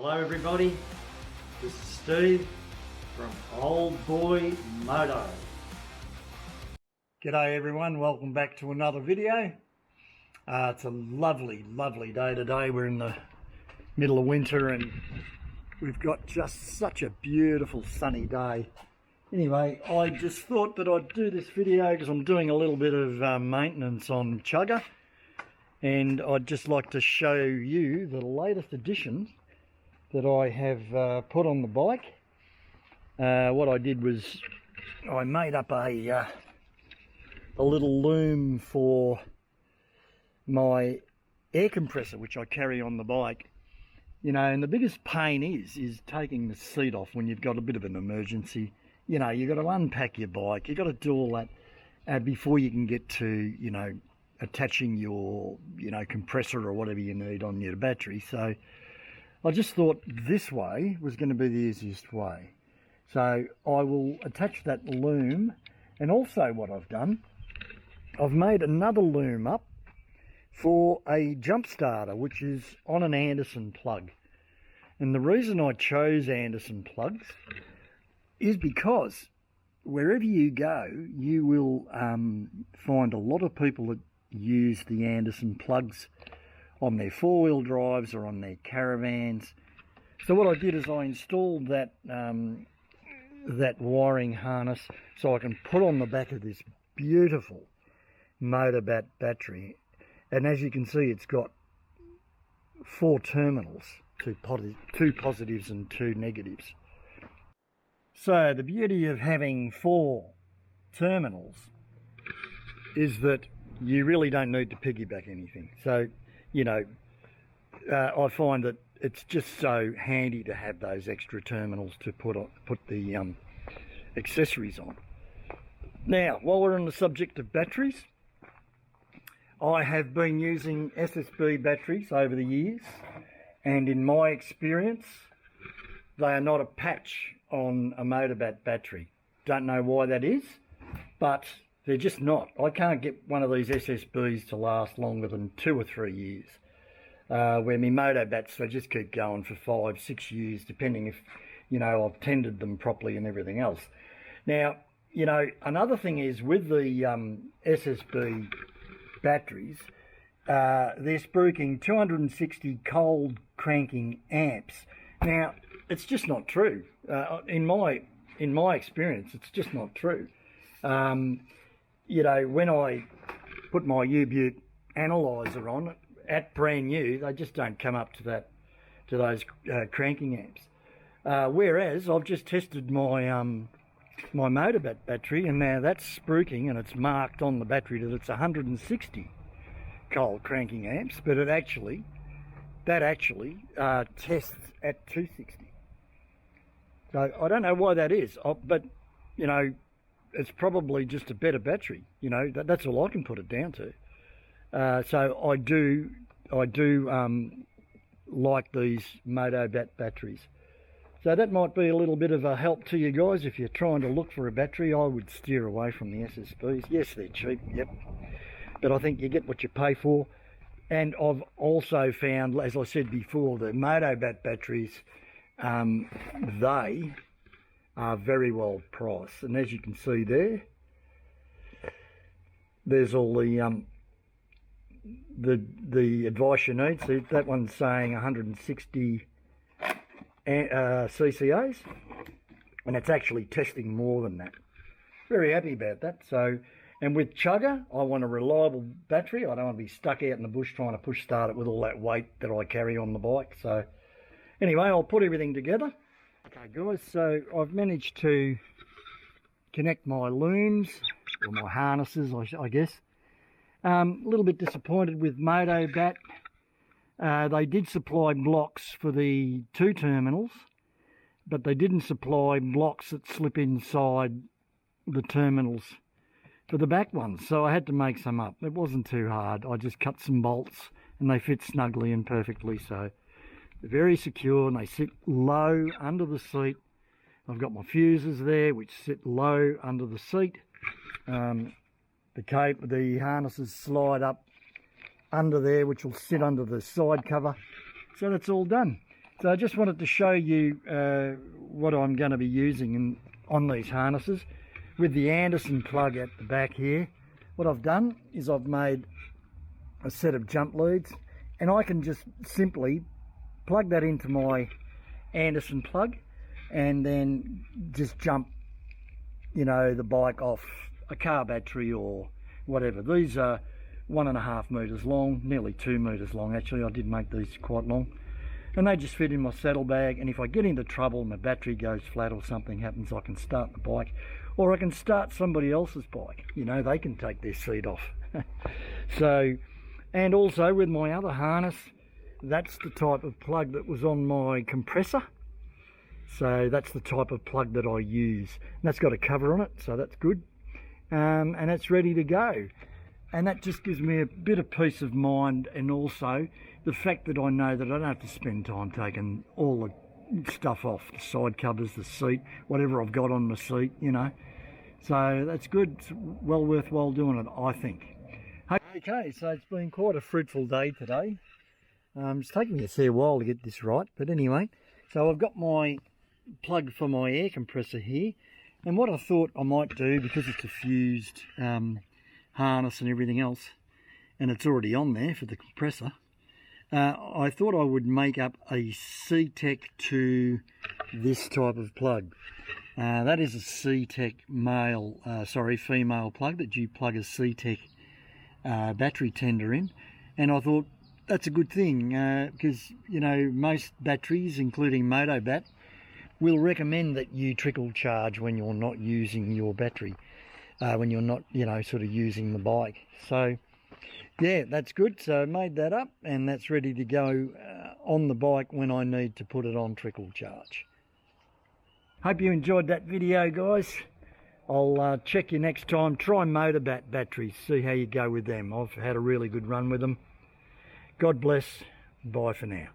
Hello everybody, this is Steve from Old Boy Moto. G'day everyone, welcome back to another video. It's a lovely day today. We're in the middle of winter and we've got just such a beautiful sunny day. Anyway, I just thought that I'd do this video because I'm doing a little bit of maintenance on Chugger, and I'd just like to show you the latest additions that I have put on the bike. What I did was I made up a little loom for my air compressor, which I carry on the bike. You know, and the biggest pain is taking the seat off when you've got a bit of an emergency. You know, you've got to unpack your bike, you've got to do all that before you can get to, you know, attaching your, you know, compressor or whatever you need on your battery. So I just thought this way was going to be the easiest way. So I will attach that loom, and also what I've done, I've made another loom up for a jump starter, which is on an Anderson plug. And the reason I chose Anderson plugs is because wherever you go, you will find a lot of people that use the Anderson plugs on their four-wheel drives or on their caravans. So what I did is I installed that that wiring harness so I can put on the back of this beautiful Motobatt battery. And as you can see, it's got 4 terminals, two positives and 2 negatives. So the beauty of having 4 terminals is that you really don't need to piggyback anything. So, you know, I find that it's just so handy to have those extra terminals to put the accessories on. Now, while we're on the subject of batteries, I have been using SSB batteries over the years, and in my experience, they are not a patch on a Motobatt battery. Don't know why that is, but they're just not. I can't get one of these SSBs to last longer than 2 or 3 years. Where my Motobats, they just keep going for 5, 6 years, depending if, you know, I've tended them properly and everything else. Now, you know, another thing is with the SSB batteries, they're spruiking 260 cold cranking amps. Now, it's just not true. In my experience, it's just not true. You know, when I put my U-Butte analyzer on at brand new, they just don't come up to those cranking amps. Whereas I've just tested my my Motobatt battery, and now that's spruiking, and it's marked on the battery that it's 160 cold cranking amps, but that actually tests at 260. So I don't know why that is, but you know, it's probably just a better battery. You know, that's all I can put it down to. So I do like these Motobatt batteries. So that might be a little bit of a help to you guys if you're trying to look for a battery. I would steer away from the SSBs. Yes, they're cheap, yep, but I think you get what you pay for. And I've also found, as I said before, the Motobatt batteries, they are very well priced. And as you can see there's all the advice you need. See, that one's saying 160 CCAs, and it's actually testing more than that. Very happy about that. So, and with Chugger, I want a reliable battery. I don't want to be stuck out in the bush trying to push start it with all that weight that I carry on the bike. So anyway, I'll put everything together. Okay guys, so I've managed to connect my looms, or my harnesses I guess. A little bit disappointed with Motobatt. They did supply blocks for the 2 terminals, but they didn't supply blocks that slip inside the terminals for the back ones, so I had to make some up. It wasn't too hard. I just cut some bolts and they fit snugly and perfectly, so they're very secure and they sit low under the seat. I've got my fuses there which sit low under the seat. The harnesses slide up under there, which will sit under the side cover. So that's all done. So I just wanted to show you what I'm going to be using on these harnesses. With the Anderson plug at the back here, what I've done is I've made a set of jump leads, and I can just simply plug that into my Anderson plug and then just jump, you know, the bike off a car battery or whatever. These are 1.5 meters long, nearly 2 meters long actually. I did make these quite long, and they just fit in my saddlebag, and if I get into trouble, my battery goes flat or something happens, I can start the bike, or I can start somebody else's bike. You know, they can take their seat off. So, and also with my other harness, that's the type of plug that was on my compressor. So that's the type of plug that I use. And that's got a cover on it, so that's good. And it's ready to go. And that just gives me a bit of peace of mind, and also the fact that I know that I don't have to spend time taking all the stuff off, the side covers, the seat, whatever I've got on the seat, you know. So that's good. It's well worthwhile doing it, I think. Okay, so it's been quite a fruitful day today. It's taken me a fair while to get this right, but anyway, so I've got my plug for my air compressor here, and what I thought I might do, because it's a fused harness and everything else, and it's already on there for the compressor, I thought I would make up a C-Tech to this type of plug. That is a C-Tech female plug that you plug a C-Tech battery tender in, and I thought that's a good thing, because you know, most batteries, including Motobatt, will recommend that you trickle charge when you're not using your battery, when you're not, you know, sort of using the bike. So yeah, that's good. So I made that up, and that's ready to go on the bike when I need to put it on trickle charge. Hope you enjoyed that video, guys. I'll check you next time. Try Motobatt batteries, see how you go with them. I've had a really good run with them. God bless. Bye for now.